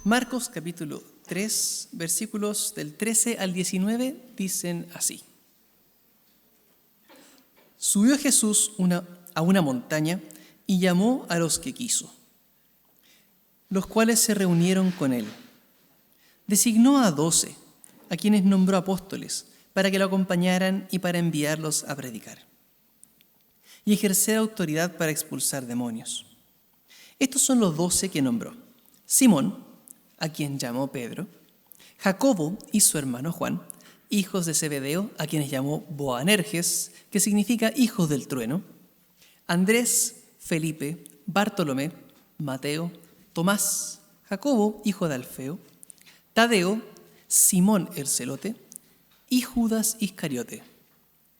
Marcos capítulo 3, versículos del 13 al 19 dicen así. Subió Jesús a una montaña y llamó a los que quiso, los cuales se reunieron con él. Designó a 12, a quienes nombró apóstoles, para que lo acompañaran y para enviarlos a predicar y ejercer autoridad para expulsar demonios. Estos son los 12 que nombró: Simón, a quien llamó Pedro; Jacobo y su hermano Juan, hijos de Zebedeo, a quienes llamó Boanerges, que significa hijos del trueno; Andrés, Felipe, Bartolomé, Mateo, Tomás, Jacobo, hijo de Alfeo, Tadeo, Simón el celote y Judas Iscariote,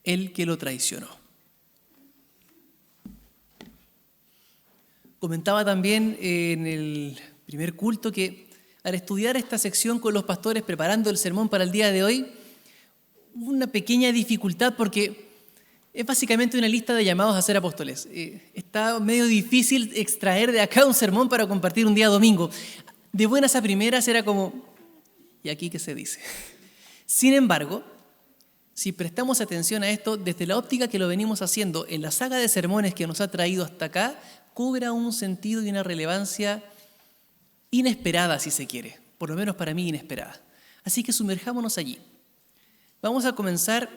el que lo traicionó. Comentaba también en el primer culto que al estudiar esta sección con los pastores preparando el sermón para el día de hoy, hubo una pequeña dificultad porque es básicamente una lista de llamados a ser apóstoles. Está medio difícil extraer de acá un sermón para compartir un día domingo. De buenas a primeras era como, ¿y aquí qué se dice? Sin embargo, si prestamos atención a esto, desde la óptica que lo venimos haciendo en la saga de sermones que nos ha traído hasta acá, cobra un sentido y una relevancia inesperada, si se quiere, por lo menos para mí inesperada. Así que sumerjámonos allí. Vamos a comenzar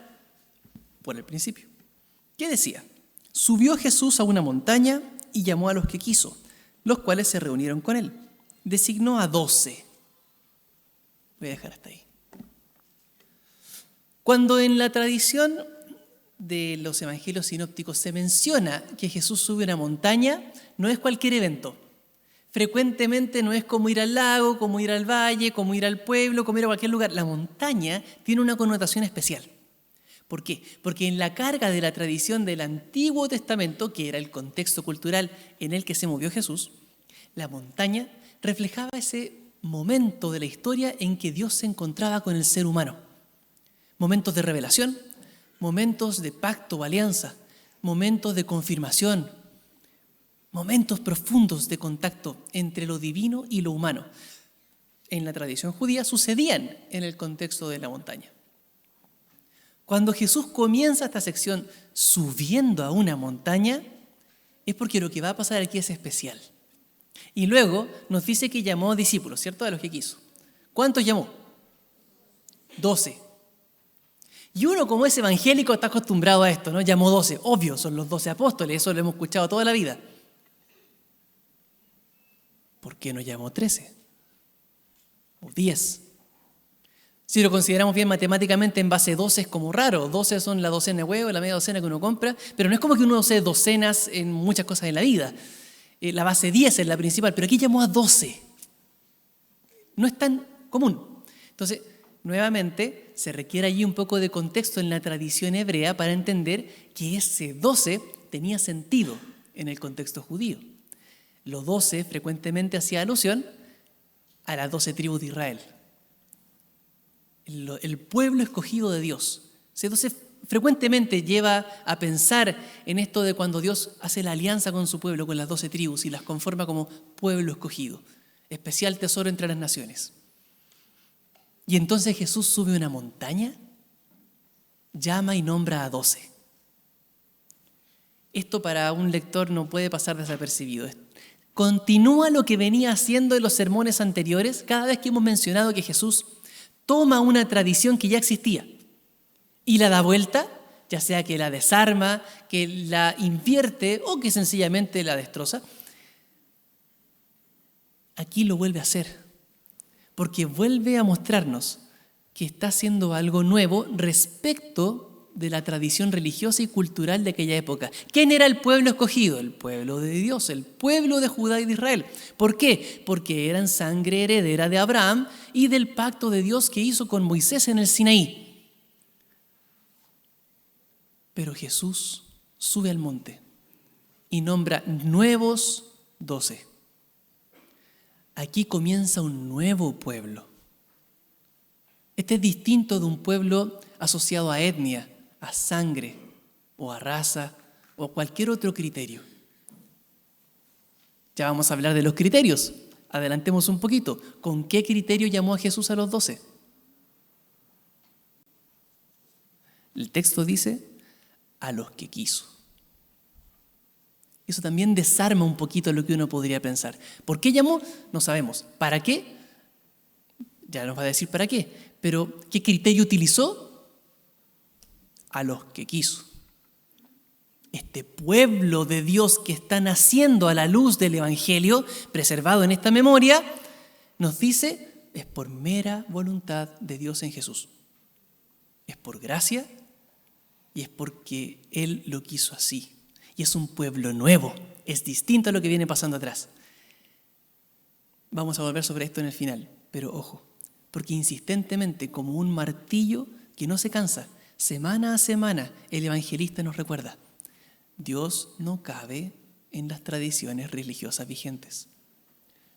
por el principio. ¿Qué decía? Subió Jesús a una montaña y llamó a los que quiso, los cuales se reunieron con él. Designó a 12. Voy a dejar hasta ahí. Cuando en la tradición de los evangelios sinópticos se menciona que Jesús sube a una montaña, no es cualquier evento. Frecuentemente no es como ir al lago, como ir al valle, como ir al pueblo, como ir a cualquier lugar. La montaña tiene una connotación especial. ¿Por qué? Porque en la carga de la tradición del Antiguo Testamento, que era el contexto cultural en el que se movió Jesús, la montaña reflejaba ese momento de la historia en que Dios se encontraba con el ser humano. Momentos de revelación, momentos de pacto o alianza, momentos de confirmación, momentos profundos de contacto entre lo divino y lo humano. En la tradición judía sucedían en el contexto de la montaña. Cuando Jesús comienza esta sección subiendo a una montaña, es porque lo que va a pasar aquí es especial. Y luego nos dice que llamó discípulos, ¿cierto? A los que quiso. ¿Cuántos llamó? 12. Y uno como es evangélico está acostumbrado a esto, ¿no? Llamó 12. Obvio, son los 12 apóstoles, eso lo hemos escuchado toda la vida. ¿Por qué no llamó 13? O 10. Si lo consideramos bien matemáticamente, en base 12 es como raro. 12 son la docena de huevos, la media docena que uno compra, pero no es como que uno use docenas en muchas cosas en la vida. La base 10 es la principal, pero aquí llamó a 12. No es tan común. Entonces, nuevamente, se requiere allí un poco de contexto en la tradición hebrea para entender que ese 12 tenía sentido en el contexto judío. Los 12 frecuentemente hacía alusión a las 12 tribus de Israel. El pueblo escogido de Dios. Ese 12 frecuentemente lleva a pensar en esto de cuando Dios hace la alianza con su pueblo, con las 12 tribus, y las conforma como pueblo escogido, especial tesoro entre las naciones. Y entonces Jesús sube a una montaña, llama y nombra a 12. Esto para un lector no puede pasar desapercibido. Continúa lo que venía haciendo en los sermones anteriores, cada vez que hemos mencionado que Jesús toma una tradición que ya existía y la da vuelta, ya sea que la desarma, que la invierte o que sencillamente la destroza. Aquí lo vuelve a hacer, porque vuelve a mostrarnos que está haciendo algo nuevo respecto de la tradición religiosa y cultural de aquella época. ¿Quién era el pueblo escogido? El pueblo de Dios, el pueblo de Judá y de Israel. ¿Por qué? Porque eran sangre heredera de Abraham y del pacto de Dios que hizo con Moisés en el Sinaí. Pero Jesús sube al monte y nombra nuevos 12. Aquí comienza un nuevo pueblo. Este es distinto de un pueblo asociado a etnia, a sangre o a raza o a cualquier otro criterio. Ya vamos a hablar de los criterios. Adelantemos un poquito. ¿Con qué criterio llamó a Jesús a los 12? El texto dice, a los que quiso. Eso también desarma un poquito lo que uno podría pensar. ¿Por qué llamó? No sabemos. ¿Para qué? Ya nos va a decir para qué. Pero, ¿qué criterio utilizó? A los que quiso. Este pueblo de Dios que está naciendo a la luz del Evangelio, preservado en esta memoria, nos dice, es por mera voluntad de Dios en Jesús. Es por gracia y es porque Él lo quiso así. Y es un pueblo nuevo, es distinto a lo que viene pasando atrás. Vamos a volver sobre esto en el final, pero ojo, porque insistentemente, como un martillo que no se cansa, semana a semana, el evangelista nos recuerda, Dios no cabe en las tradiciones religiosas vigentes.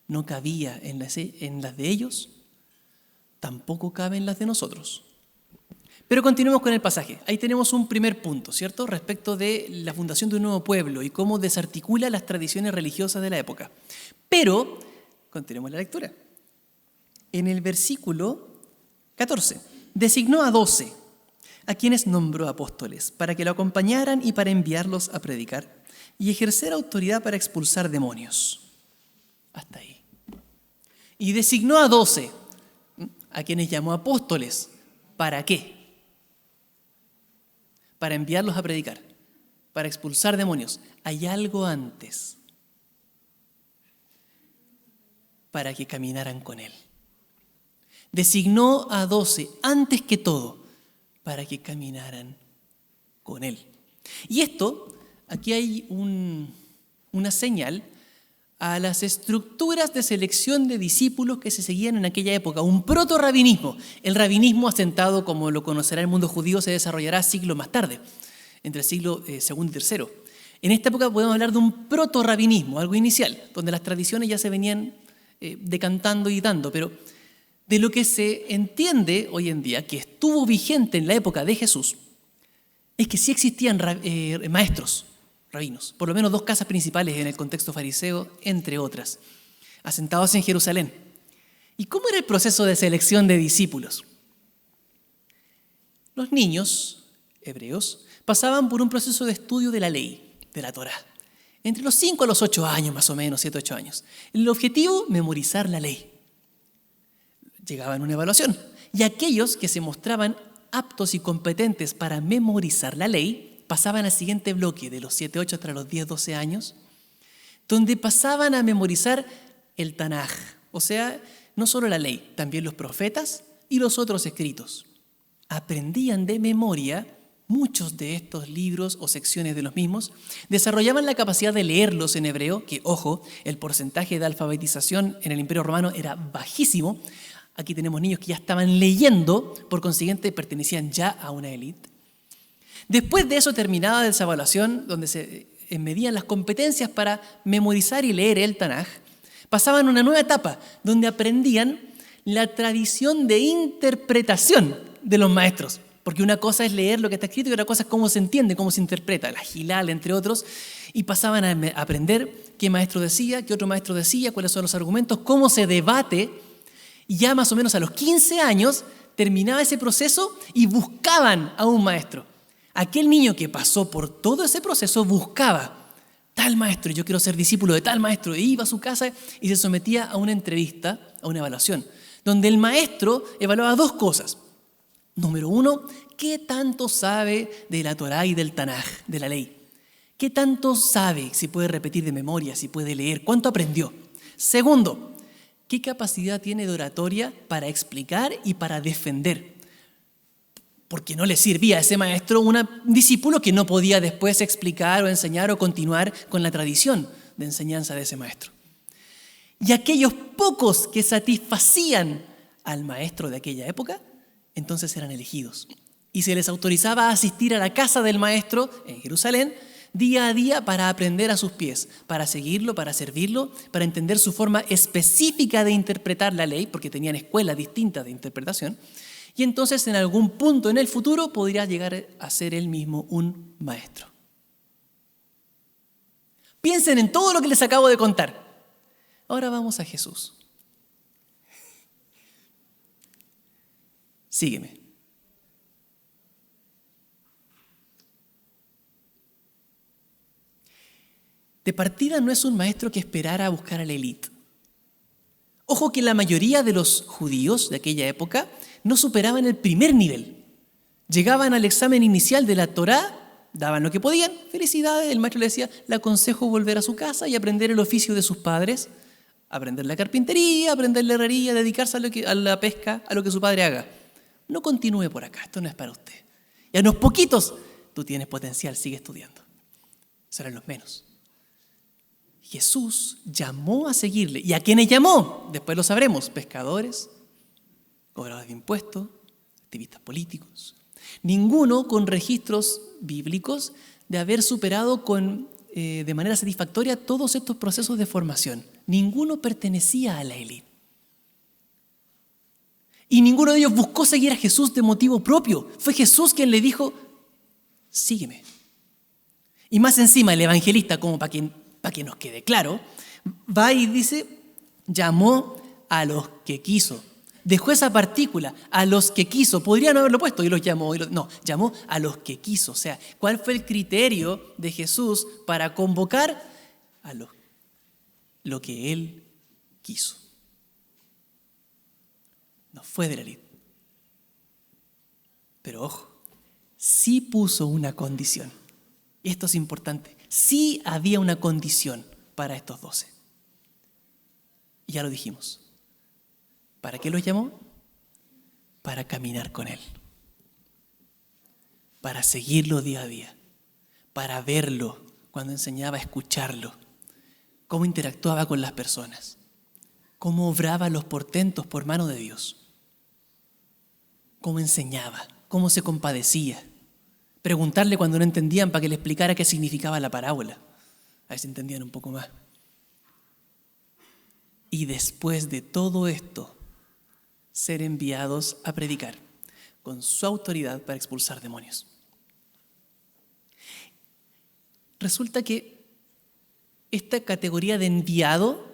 No cabía en las de ellos, tampoco cabe en las de nosotros. Pero continuemos con el pasaje. Ahí tenemos un primer punto, ¿cierto? Respecto de la fundación de un nuevo pueblo y cómo desarticula las tradiciones religiosas de la época. Pero, continuemos la lectura. En el versículo 14, designó a 12, a quienes nombró apóstoles, para que lo acompañaran y para enviarlos a predicar y ejercer autoridad para expulsar demonios. Hasta ahí. Y designó a 12, a quienes llamó apóstoles. ¿Para qué? Para enviarlos a predicar, para expulsar demonios. Hay algo antes. Para que caminaran con Él. Designó a 12, antes que todo, para que caminaran con Él. Y esto, aquí hay una señal a las estructuras de selección de discípulos que se seguían en aquella época, un proto-rabinismo. El rabinismo asentado, como lo conocerá el mundo judío, se desarrollará siglos más tarde, entre el siglo II y III. En esta época podemos hablar de un proto-rabinismo, algo inicial, donde las tradiciones ya se venían decantando y dando, pero de lo que se entiende hoy en día, que estuvo vigente en la época de Jesús, es que sí existían maestros, rabinos, por lo menos 2 casas principales en el contexto fariseo, entre otras, asentados en Jerusalén. ¿Y cómo era el proceso de selección de discípulos? Los niños hebreos pasaban por un proceso de estudio de la ley, de la Torá, entre los 5 a los 8 años, más o menos, 7, 8 años. El objetivo, memorizar la ley. Llegaban a una evaluación, y aquellos que se mostraban aptos y competentes para memorizar la ley pasaban al siguiente bloque, de los 7, 8 hasta los 10, 12 años, donde pasaban a memorizar el Tanaj, o sea, no solo la ley, también los profetas y los otros escritos. Aprendían de memoria muchos de estos libros o secciones de los mismos, desarrollaban la capacidad de leerlos en hebreo, que, ojo, el porcentaje de alfabetización en el Imperio Romano era bajísimo. Aquí tenemos niños que ya estaban leyendo, por consiguiente pertenecían ya a una élite. Después de eso terminada esa evaluación, donde se medían las competencias para memorizar y leer el Tanaj, pasaban a una nueva etapa, donde aprendían la tradición de interpretación de los maestros. Porque una cosa es leer lo que está escrito y otra cosa es cómo se entiende, cómo se interpreta, la Gilal, entre otros, y pasaban a aprender qué maestro decía, qué otro maestro decía, cuáles son los argumentos, cómo se debate, y ya más o menos a los 15 años terminaba ese proceso y buscaban a un maestro. Aquel niño que pasó por todo ese proceso buscaba tal maestro, yo quiero ser discípulo de tal maestro, e iba a su casa y se sometía a una entrevista, a una evaluación, donde el maestro evaluaba 2 cosas. Número 1, ¿qué tanto sabe de la Torá y del Tanaj, de la ley? ¿Qué tanto sabe? Si puede repetir de memoria, si puede leer, ¿cuánto aprendió? Segundo, ¿qué capacidad tiene de oratoria para explicar y para defender? Porque no le servía a ese maestro un discípulo que no podía después explicar o enseñar o continuar con la tradición de enseñanza de ese maestro. Y aquellos pocos que satisfacían al maestro de aquella época, entonces eran elegidos. Y se les autorizaba a asistir a la casa del maestro en Jerusalén día a día para aprender a sus pies, para seguirlo, para servirlo, para entender su forma específica de interpretar la ley, porque tenían escuelas distintas de interpretación. Y entonces en algún punto en el futuro podría llegar a ser él mismo un maestro. Piensen en todo lo que les acabo de contar. Ahora vamos a Jesús. Sígueme. De partida no es un maestro que esperara a buscar a la élite. Ojo que la mayoría de los judíos de aquella época no superaban el primer nivel. Llegaban al examen inicial de la Torá, daban lo que podían, felicidades, el maestro le decía, le aconsejo volver a su casa y aprender el oficio de sus padres, aprender la carpintería, aprender la herrería, dedicarse a la pesca, a lo que su padre haga. No continúe por acá, esto no es para usted. Y a unos poquitos, tú tienes potencial, sigue estudiando. Serán los menos. Jesús llamó a seguirle. ¿Y a quiénes llamó? Después lo sabremos. Pescadores, cobradores de impuestos, activistas políticos. Ninguno con registros bíblicos de haber superado de manera satisfactoria todos estos procesos de formación. Ninguno pertenecía a la élite. Y ninguno de ellos buscó seguir a Jesús de motivo propio. Fue Jesús quien le dijo, sígueme. Y más encima el evangelista, como para que nos quede claro, va y dice, llamó a los que quiso. Dejó esa partícula, a los que quiso. Podrían haberlo puesto y los llamó. No, llamó a los que quiso. O sea, ¿cuál fue el criterio de Jesús para convocar a lo que Él quiso? No fue de la élite. Pero ojo, sí puso una condición. Y esto es importante. Sí había una condición para estos 12. Y ya lo dijimos. ¿Para qué los llamó? Para caminar con Él. Para seguirlo día a día. Para verlo cuando enseñaba a escucharlo. Cómo interactuaba con las personas. Cómo obraba los portentos por mano de Dios. Cómo enseñaba. Cómo se compadecía. Preguntarle cuando no entendían para que le explicara qué significaba la parábola. A ver si entendían un poco más. Y después de todo esto, ser enviados a predicar con su autoridad para expulsar demonios. Resulta que esta categoría de enviado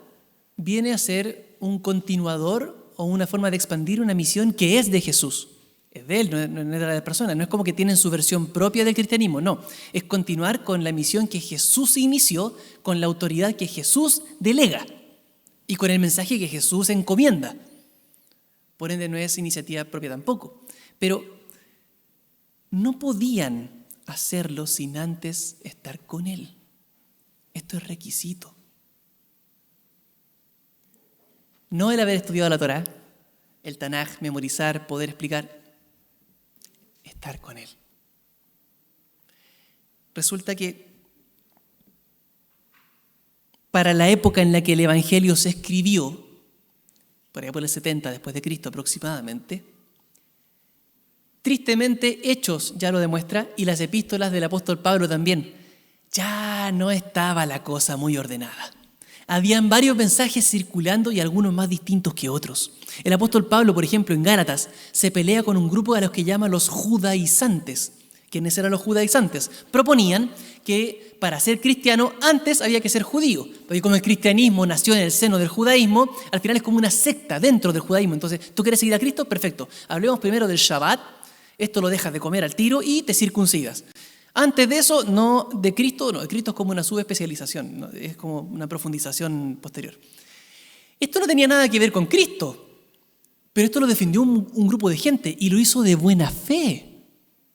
viene a ser un continuador o una forma de expandir una misión que es de Jesús. Es de Él, no es de la persona. No es como que tienen su versión propia del cristianismo, no. Es continuar con la misión que Jesús inició, con la autoridad que Jesús delega y con el mensaje que Jesús encomienda. Por ende, no es iniciativa propia tampoco. Pero no podían hacerlo sin antes estar con Él. Esto es requisito. No el haber estudiado la Torá, el Tanaj, memorizar, poder explicar. Estar con Él. Resulta que para la época en la que el Evangelio se escribió, por allá por el 70 después de Cristo aproximadamente, tristemente Hechos ya lo demuestra y las epístolas del apóstol Pablo también, ya no estaba la cosa muy ordenada. Habían varios mensajes circulando y algunos más distintos que otros. El apóstol Pablo, por ejemplo, en Gálatas, se pelea con un grupo a los que llama los judaizantes. ¿Quiénes eran los judaizantes? Proponían que para ser cristiano antes había que ser judío. Porque como el cristianismo nació en el seno del judaísmo, al final es como una secta dentro del judaísmo. Entonces, ¿tú quieres seguir a Cristo? Perfecto. Hablemos primero del Shabbat. Esto lo dejas de comer al tiro y te circuncidas. Antes de eso, de Cristo es como una subespecialización, ¿no? Es como una profundización posterior. Esto no tenía nada que ver con Cristo, pero esto lo defendió un grupo de gente y lo hizo de buena fe.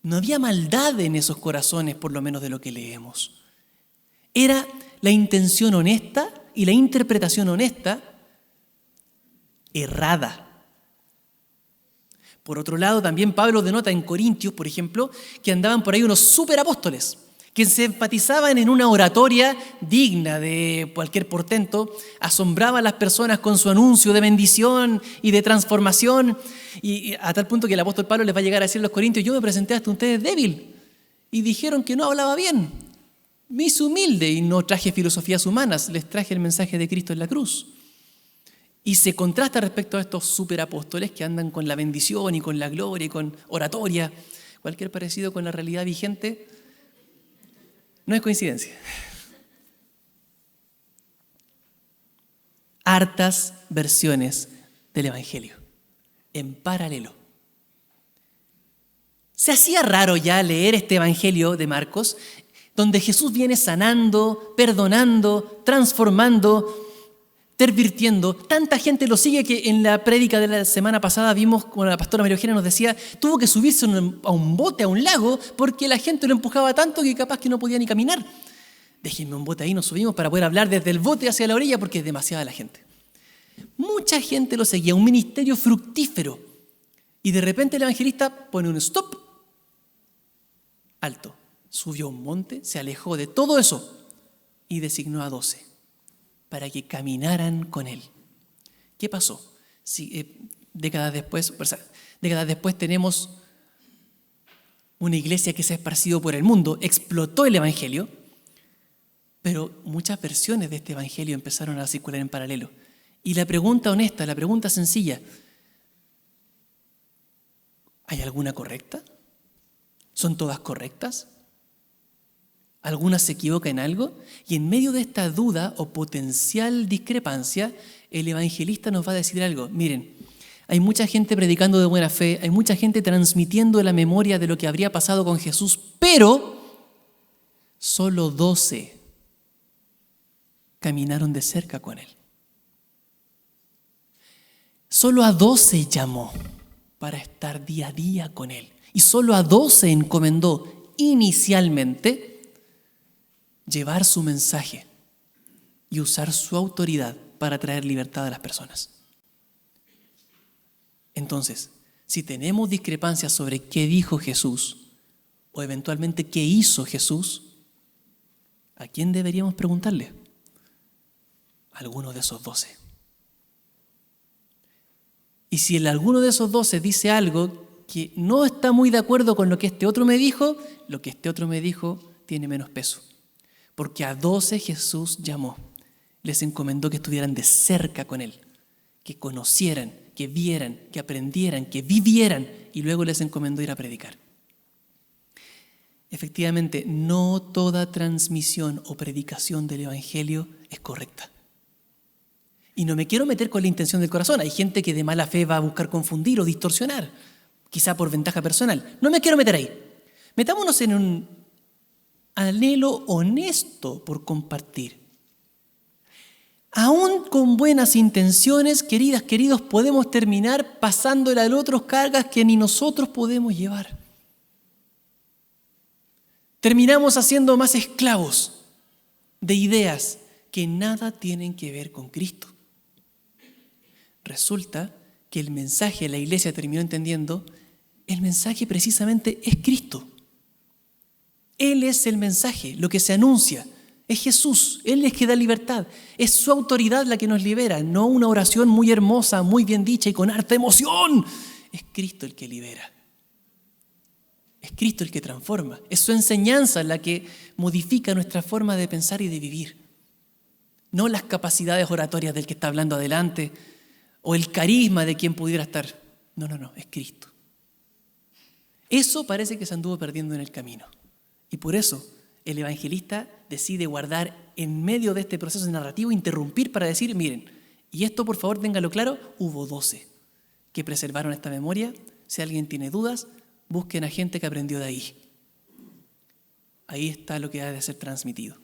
No había maldad en esos corazones, por lo menos de lo que leemos. Era la intención honesta y la interpretación honesta errada. Por otro lado, también Pablo denota en Corintios, por ejemplo, que andaban por ahí unos superapóstoles que se enfatizaban en una oratoria digna de cualquier portento, asombraba a las personas con su anuncio de bendición y de transformación, y a tal punto que el apóstol Pablo les va a llegar a decir a los corintios, yo me presenté hasta ustedes débil, y dijeron que no hablaba bien. Me hice humilde y no traje filosofías humanas, les traje el mensaje de Cristo en la cruz. Y se contrasta respecto a estos superapóstoles que andan con la bendición y con la gloria y con oratoria. Cualquier parecido con la realidad vigente no es coincidencia. hartas versiones del Evangelio, en paralelo. Se hacía raro ya leer este Evangelio de Marcos, donde Jesús viene sanando, perdonando, transformando, pervirtiendo. Tanta gente lo sigue que en la prédica de la semana pasada vimos, como la pastora María Eugenia nos decía, tuvo que subirse a un bote, a un lago, porque la gente lo empujaba tanto que capaz que no podía ni caminar. Déjenme un bote ahí, nos subimos para poder hablar desde el bote hacia la orilla porque es demasiada la gente. Mucha gente lo seguía, un ministerio fructífero. Y de repente el evangelista pone un stop, alto, subió a un monte, se alejó de todo eso y designó a 12 para que caminaran con él. ¿Qué pasó? Décadas después tenemos una iglesia que se ha esparcido por el mundo, explotó el evangelio, pero muchas versiones de este evangelio empezaron a circular en paralelo. Y la pregunta honesta, la pregunta sencilla, ¿hay alguna correcta? ¿Son todas correctas? ¿Alguna se equivoca en algo? Y en medio de esta duda o potencial discrepancia, el evangelista nos va a decir algo. Miren, hay mucha gente predicando de buena fe, hay mucha gente transmitiendo la memoria de lo que habría pasado con Jesús, pero solo 12 caminaron de cerca con él. Solo a 12 llamó para estar día a día con él. Y solo a 12 encomendó inicialmente llevar su mensaje y usar su autoridad para traer libertad a las personas. Entonces, si tenemos discrepancias sobre qué dijo Jesús o eventualmente qué hizo Jesús, ¿a quién deberíamos preguntarle? A alguno de esos 12. Y si alguno de esos 12 dice algo que no está muy de acuerdo con lo que este otro me dijo, lo que este otro me dijo tiene menos peso. Porque a 12 Jesús llamó, les encomendó que estuvieran de cerca con él, que conocieran, que vieran, que aprendieran, que vivieran, y luego les encomendó ir a predicar. Efectivamente, no toda transmisión o predicación del evangelio es correcta. Y no me quiero meter con la intención del corazón. Hay gente que de mala fe va a buscar confundir o distorsionar, quizá por ventaja personal. No me quiero meter ahí. Metámonos en un anhelo honesto por compartir. Aún con buenas intenciones, queridas, queridos, podemos terminar pasándole al otro cargas que ni nosotros podemos llevar. Terminamos haciendo más esclavos de ideas que nada tienen que ver con Cristo. Resulta que el mensaje, la iglesia terminó entendiendo, el mensaje precisamente es Cristo. Él es el mensaje, lo que se anuncia. Es Jesús, Él es que da libertad. Es su autoridad la que nos libera, no una oración muy hermosa, muy bien dicha y con harta emoción. Es Cristo el que libera. Es Cristo el que transforma. Es su enseñanza la que modifica nuestra forma de pensar y de vivir. No las capacidades oratorias del que está hablando adelante o el carisma de quien pudiera estar. No, es Cristo. Eso parece que se anduvo perdiendo en el camino. Y por eso el evangelista decide guardar en medio de este proceso narrativo, interrumpir para decir, miren, y esto por favor téngalo claro, hubo 12 que preservaron esta memoria. Si alguien tiene dudas, busquen a gente que aprendió de ahí. Ahí está lo que ha de ser transmitido.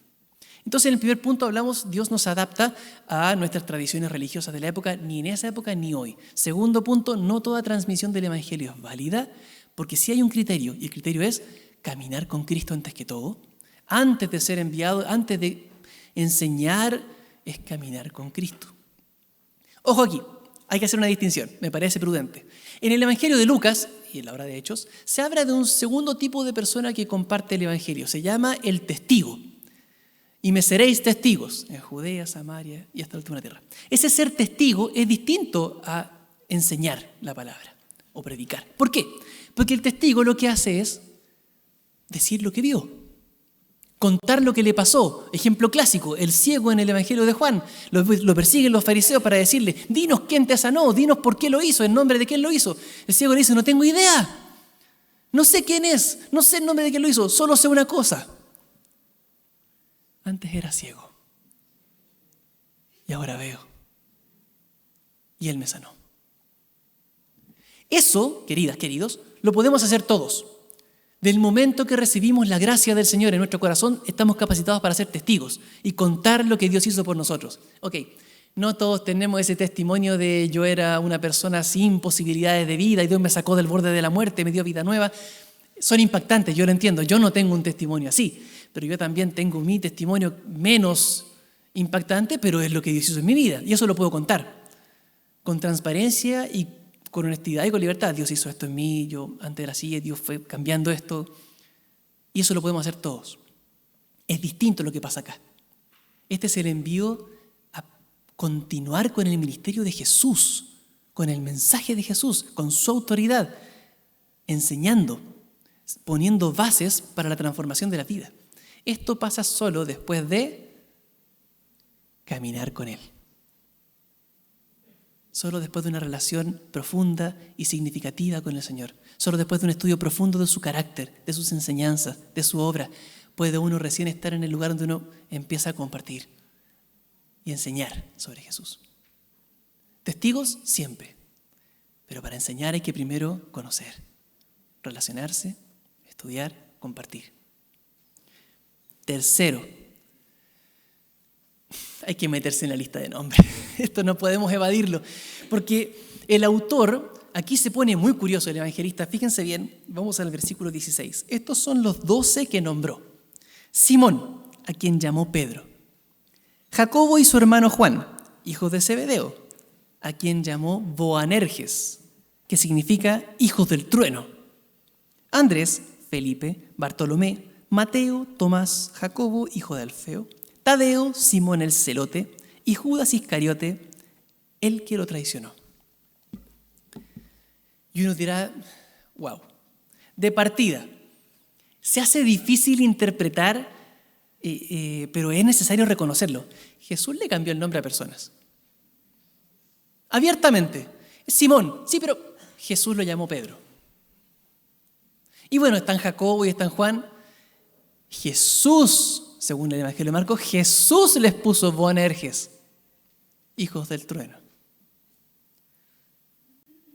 Entonces, en el primer punto hablamos, Dios nos adapta a nuestras tradiciones religiosas de la época, ni en esa época ni hoy. Segundo punto, no toda transmisión del evangelio es válida, porque sí hay un criterio, y el criterio es caminar con Cristo antes que todo. Antes de ser enviado, antes de enseñar, es caminar con Cristo. Ojo aquí, hay que hacer una distinción, me parece prudente. En el Evangelio de Lucas, y en la obra de Hechos, se habla de un segundo tipo de persona que comparte el Evangelio. Se llama el testigo. Y me seréis testigos en Judea, Samaria y hasta la última tierra. Ese ser testigo es distinto a enseñar la palabra o predicar. ¿Por qué? Porque el testigo lo que hace es decir lo que vio, contar lo que le pasó. Ejemplo clásico, el ciego en el Evangelio de Juan. Lo persiguen los fariseos para decirle, dinos quién te sanó, dinos por qué lo hizo, en nombre de quién lo hizo. El ciego le dice, no tengo idea, no sé quién es, no sé el nombre de quién lo hizo, solo sé una cosa. Antes era ciego y ahora veo. y Él me sanó. Eso, queridas, queridos, lo podemos hacer todos. Del momento que recibimos la gracia del Señor en nuestro corazón, estamos capacitados para ser testigos y contar lo que Dios hizo por nosotros. Ok, no todos tenemos ese testimonio de yo era una persona sin posibilidades de vida y Dios me sacó del borde de la muerte, me dio vida nueva. Son impactantes, yo lo entiendo. Yo no tengo un testimonio así, pero yo también tengo mi testimonio menos impactante, pero es lo que Dios hizo en mi vida y eso lo puedo contar con transparencia y con honestidad y con libertad. Dios hizo esto en mí, yo antes de la silla, Dios fue cambiando esto. Y eso lo podemos hacer todos. Es distinto lo que pasa acá. Este es el envío a continuar con el ministerio de Jesús, con el mensaje de Jesús, con su autoridad, enseñando, poniendo bases para la transformación de la vida. Esto pasa solo después de caminar con Él. Solo después de una relación profunda y significativa con el Señor. Solo después de un estudio profundo de su carácter, de sus enseñanzas, de su obra, puede uno recién estar en el lugar donde uno empieza a compartir y enseñar sobre Jesús. Testigos siempre, pero para enseñar hay que primero conocer, relacionarse, estudiar, compartir. Tercero, hay que meterse en la lista de nombres. Esto no podemos evadirlo, porque el autor, aquí se pone muy curioso el evangelista, fíjense bien, vamos al versículo 16. Estos son los 12 que nombró. Simón, a quien llamó Pedro. Jacobo y su hermano Juan, hijos de Zebedeo, a quien llamó Boanerges, que significa hijos del trueno. Andrés, Felipe, Bartolomé, Mateo, Tomás, Jacobo, hijo de Alfeo, Tadeo, Simón el Celote y Judas Iscariote, el que lo traicionó. Y uno dirá, wow, de partida, se hace difícil interpretar, pero es necesario reconocerlo. Jesús le cambió el nombre a personas. Abiertamente. Simón, sí, pero Jesús lo llamó Pedro. Y bueno, están Jacobo y están Juan. Jesús, según el Evangelio de Marcos, Jesús les puso Boanerges, hijos del trueno.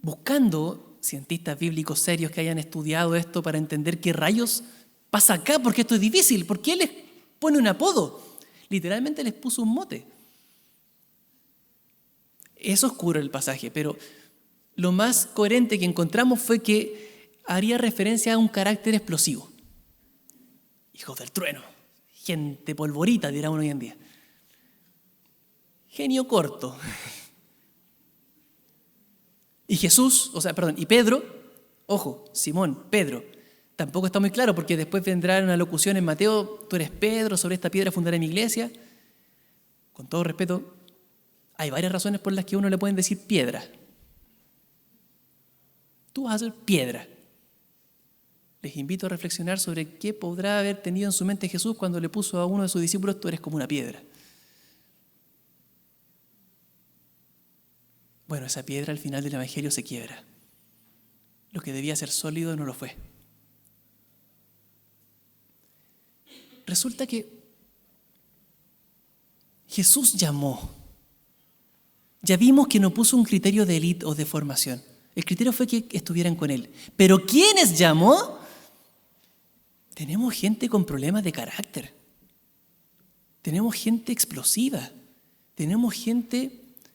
Buscando cientistas bíblicos serios que hayan estudiado esto para entender qué rayos pasa acá, porque esto es difícil, ¿por qué les pone un apodo? Literalmente les puso un mote. Es oscuro el pasaje, pero lo más coherente que encontramos fue que haría referencia a un carácter explosivo. Hijos del trueno. Gente polvorita, dirá uno hoy en día. Genio corto. Y Jesús, y Pedro, ojo, Simón, Pedro, tampoco está muy claro porque después vendrá una locución en Mateo, tú eres Pedro, sobre esta piedra fundaré mi iglesia. Con todo respeto, hay varias razones por las que a uno le pueden decir piedra. Tú vas a ser piedra. Les invito a reflexionar sobre qué podrá haber tenido en su mente Jesús cuando le puso a uno de sus discípulos, tú eres como una piedra. Bueno, esa piedra al final del Evangelio se quiebra. Lo que debía ser sólido no lo fue. Resulta que Jesús llamó. Ya vimos que no puso un criterio de élite o de formación. El criterio fue que estuvieran con Él. ¿Pero quiénes llamó? Tenemos gente con problemas de carácter. Tenemos gente explosiva. Tenemos gente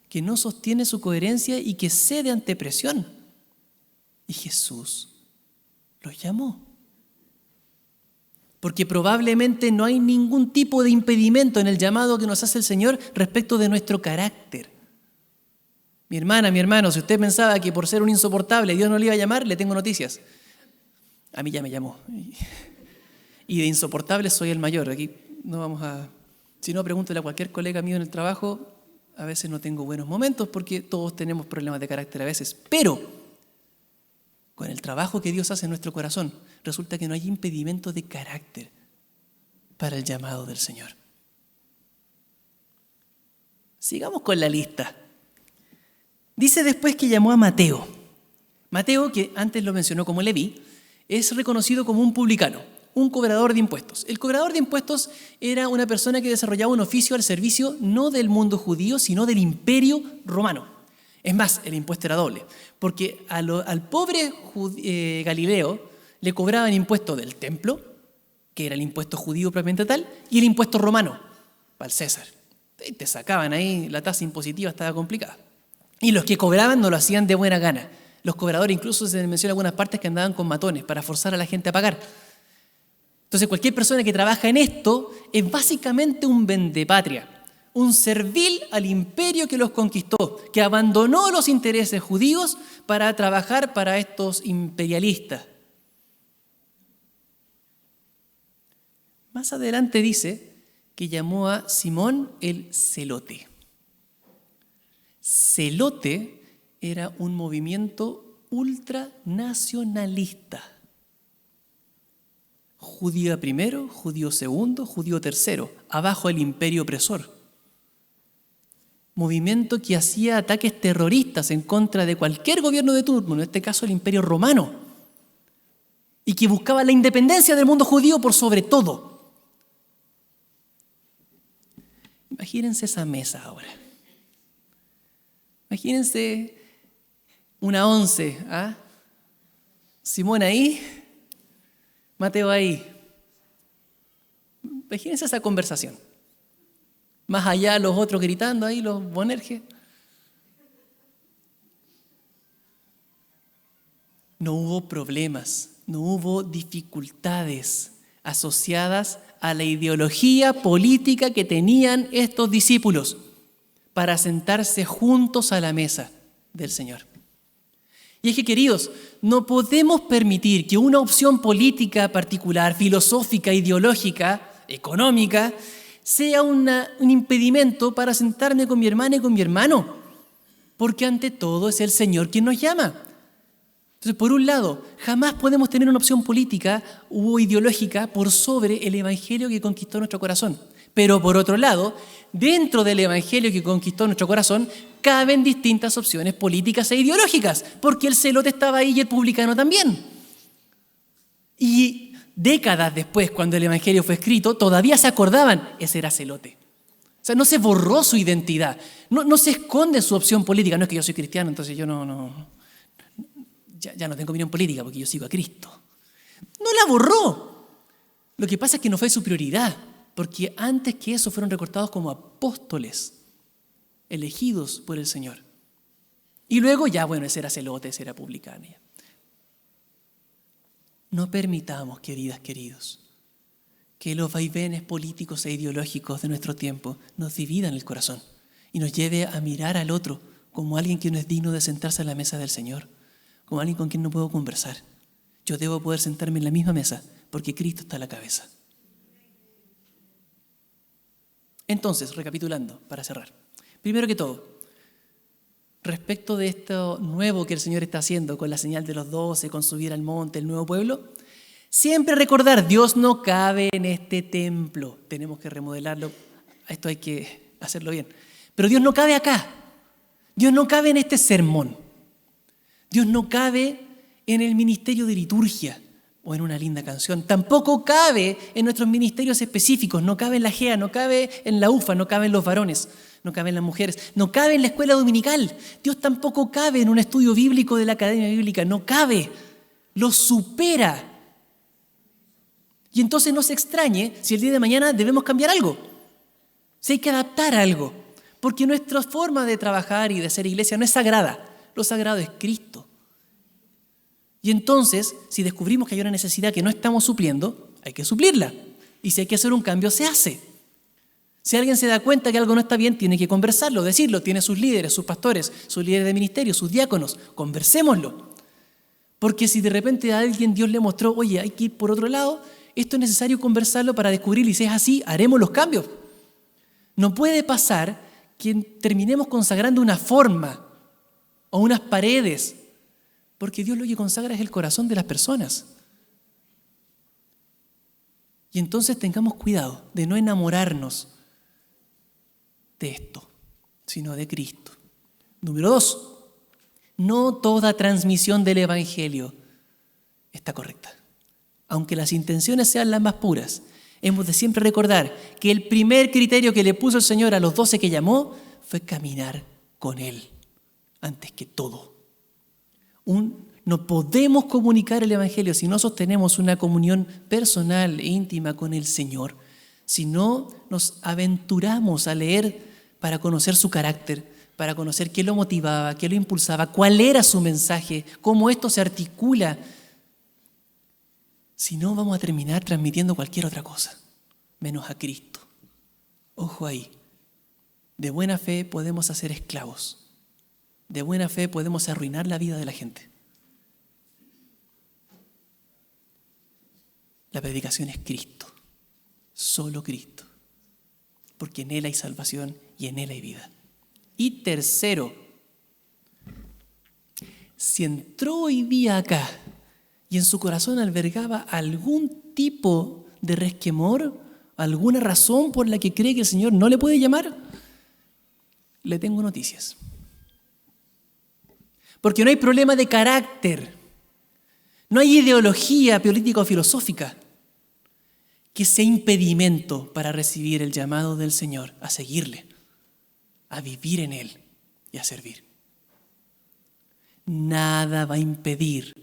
que no sostiene su coherencia y que cede ante presión. Y Jesús los llamó. Porque probablemente no hay ningún tipo de impedimento en el llamado que nos hace el Señor respecto de nuestro carácter. Mi hermana, mi hermano, si usted pensaba que por ser un insoportable Dios no le iba a llamar, le tengo noticias. A mí ya me llamó. Y de insoportable soy el mayor. Aquí no vamos a... Si no, pregúntele a cualquier colega mío en el trabajo. A veces no tengo buenos momentos porque todos tenemos problemas de carácter a veces. Pero con el trabajo que Dios hace en nuestro corazón, resulta que no hay impedimento de carácter para el llamado del Señor. Sigamos con la lista. Dice después que llamó a Mateo. Mateo, que antes lo mencionó como Leví, es reconocido como un publicano, un cobrador de impuestos. El cobrador de impuestos era una persona que desarrollaba un oficio al servicio no del mundo judío, sino del imperio romano. Es más, el impuesto era doble, porque al pobre Galileo le cobraban impuesto del templo, que era el impuesto judío propiamente tal, y el impuesto romano, para el César. Y te sacaban ahí, la tasa impositiva estaba complicada. Y los que cobraban no lo hacían de buena gana. Los cobradores, incluso se menciona en algunas partes que andaban con matones para forzar a la gente a pagar. Entonces cualquier persona que trabaja en esto es básicamente un vendepatria, un servil al imperio que los conquistó, que abandonó los intereses judíos para trabajar para estos imperialistas. Más adelante dice que llamó a Simón el celote. Celote era un movimiento ultranacionalista. Judío primero, judío segundo, judío tercero, abajo el imperio opresor. Movimiento que hacía ataques terroristas en contra de cualquier gobierno de turno, en este caso el imperio romano, y que buscaba la independencia del mundo judío por sobre todo. Imagínense esa mesa ahora. Imagínense una 11, ¿ah? Simón ahí, Mateo ahí. Imagínense esa conversación. Más allá los otros gritando ahí, los Bonerges. No hubo problemas, no hubo dificultades asociadas a la ideología política que tenían estos discípulos para sentarse juntos a la mesa del Señor. Y es que, queridos, no podemos permitir que una opción política particular, filosófica, ideológica, económica, sea un impedimento para sentarme con mi hermana y con mi hermano, porque ante todo es el Señor quien nos llama. Entonces, por un lado, jamás podemos tener una opción política u ideológica por sobre el Evangelio que conquistó nuestro corazón. Pero por otro lado, dentro del Evangelio que conquistó nuestro corazón, caben distintas opciones políticas e ideológicas, porque el celote estaba ahí y el publicano también. Y décadas después, cuando el Evangelio fue escrito, todavía se acordaban, ese era celote. O sea, no se borró su identidad, no se esconde su opción política. No es que yo soy cristiano, entonces yo ya no tengo opinión política porque yo sigo a Cristo. No la borró. Lo que pasa es que no fue su prioridad, porque antes que eso fueron recortados como apóstoles, elegidos por el Señor. Y luego ya, bueno, ese era celote, ese era publicano. No permitamos, queridas, queridos, que los vaivenes políticos e ideológicos de nuestro tiempo nos dividan el corazón y nos lleve a mirar al otro como alguien que no es digno de sentarse a la mesa del Señor, como alguien con quien no puedo conversar. Yo debo poder sentarme en la misma mesa porque Cristo está a la cabeza. Entonces, recapitulando, para cerrar. Primero que todo, respecto de esto nuevo que el Señor está haciendo con la señal de los 12, con subir al monte, el nuevo pueblo, siempre recordar, Dios no cabe en este templo. Tenemos que remodelarlo, esto hay que hacerlo bien. Pero Dios no cabe acá. Dios no cabe en este sermón. Dios no cabe en el ministerio de liturgia o en una linda canción. Tampoco cabe en nuestros ministerios específicos. No cabe en la GEA, no cabe en la UFA, no cabe en los varones, no cabe en las mujeres, no cabe en la escuela dominical. Dios tampoco cabe en un estudio bíblico de la Academia Bíblica. No cabe. Lo supera. Y entonces no se extrañe si el día de mañana debemos cambiar algo. Si hay que adaptar algo. Porque nuestra forma de trabajar y de ser iglesia no es sagrada. Lo sagrado es Cristo. Y entonces, si descubrimos que hay una necesidad que no estamos supliendo, hay que suplirla. Y si hay que hacer un cambio, se hace. Si alguien se da cuenta que algo no está bien, tiene que conversarlo, decirlo. Tiene sus líderes, sus pastores, sus líderes de ministerio, sus diáconos. Conversémoslo. Porque si de repente a alguien Dios le mostró, oye, hay que ir por otro lado, esto es necesario conversarlo para descubrir, y si es así, haremos los cambios. No puede pasar que terminemos consagrando una forma o unas paredes, porque Dios lo que consagra es el corazón de las personas. Y entonces tengamos cuidado de no enamorarnos de esto, sino de Cristo. Número 2, no toda transmisión del Evangelio está correcta. Aunque las intenciones sean las más puras, hemos de siempre recordar que el primer criterio que le puso el Señor a los 12 que llamó fue caminar con Él. antes que todo. No podemos comunicar el Evangelio si no sostenemos una comunión personal e íntima con el Señor, si no nos aventuramos a leer para conocer su carácter, para conocer qué lo motivaba, qué lo impulsaba, cuál era su mensaje, cómo esto se articula. Si no, vamos a terminar transmitiendo cualquier otra cosa, menos a Cristo. Ojo ahí. De buena fe podemos hacer esclavos. De buena fe podemos arruinar la vida de la gente. La predicación es Cristo, solo Cristo, porque en Él hay salvación y en Él hay vida. Y tercero, si entró hoy día acá y en su corazón albergaba algún tipo de resquemor, alguna razón por la que cree que el Señor no le puede llamar, le tengo noticias. Porque no hay problema de carácter, no hay ideología política o filosófica que sea impedimento para recibir el llamado del Señor a seguirle, a vivir en Él y a servir. Nada va a impedir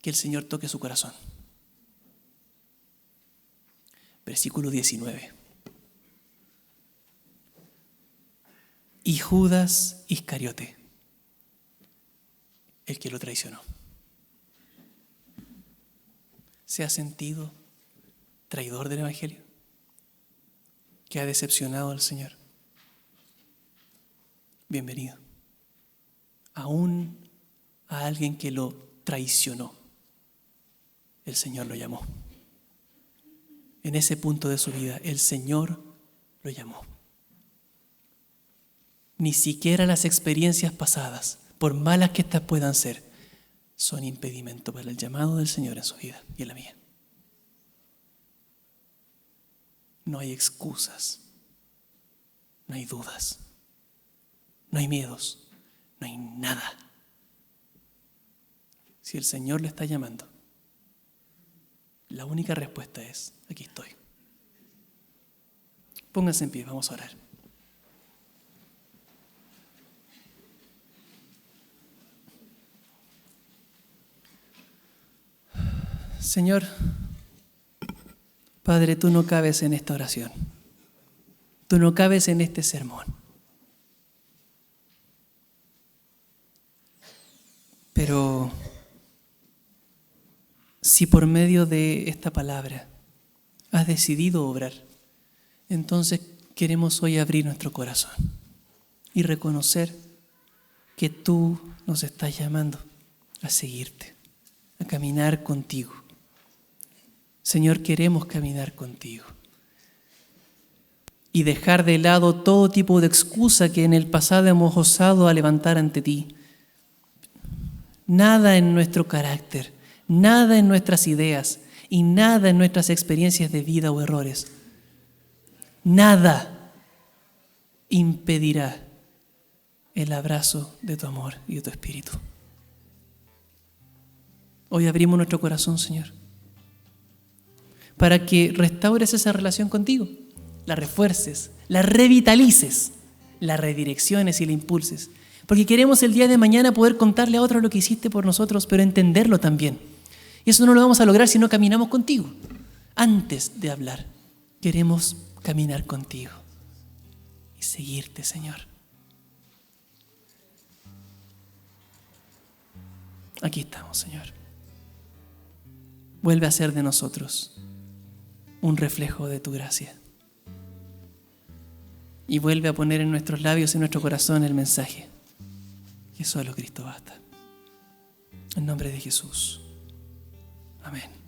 que el Señor toque su corazón. Versículo 19. Y Judas Iscariote, el que lo traicionó, ¿se ha sentido traidor del Evangelio? ¿Que ha decepcionado al Señor? Bienvenido. Aún a alguien que lo traicionó, el Señor lo llamó. En ese punto de su vida, el Señor lo llamó. Ni siquiera las experiencias pasadas, por malas que éstas puedan ser, son impedimento para el llamado del Señor en su vida y en la mía. No hay excusas, no hay dudas, no hay miedos, no hay nada. Si el Señor le está llamando, la única respuesta es: aquí estoy. Pónganse en pie, vamos a orar. Señor, Padre, tú no cabes en esta oración. Tú no cabes en este sermón. Pero si por medio de esta palabra has decidido obrar, entonces queremos hoy abrir nuestro corazón y reconocer que tú nos estás llamando a seguirte, a caminar contigo. Señor, queremos caminar contigo y dejar de lado todo tipo de excusa que en el pasado hemos osado a levantar ante ti. Nada en nuestro carácter, nada en nuestras ideas y nada en nuestras experiencias de vida o errores, nada impedirá el abrazo de tu amor y de tu espíritu. Hoy abrimos nuestro corazón, Señor, para que restaures esa relación contigo, la refuerces, la revitalices, la redirecciones y la impulses. Porque queremos el día de mañana poder contarle a otros lo que hiciste por nosotros, pero entenderlo también. Y eso no lo vamos a lograr si no caminamos contigo. Antes de hablar, queremos caminar contigo y seguirte, Señor. Aquí estamos, Señor. Vuelve a ser de nosotros un reflejo de tu gracia. Y vuelve a poner en nuestros labios y en nuestro corazón el mensaje: que solo Cristo basta. En nombre de Jesús. Amén.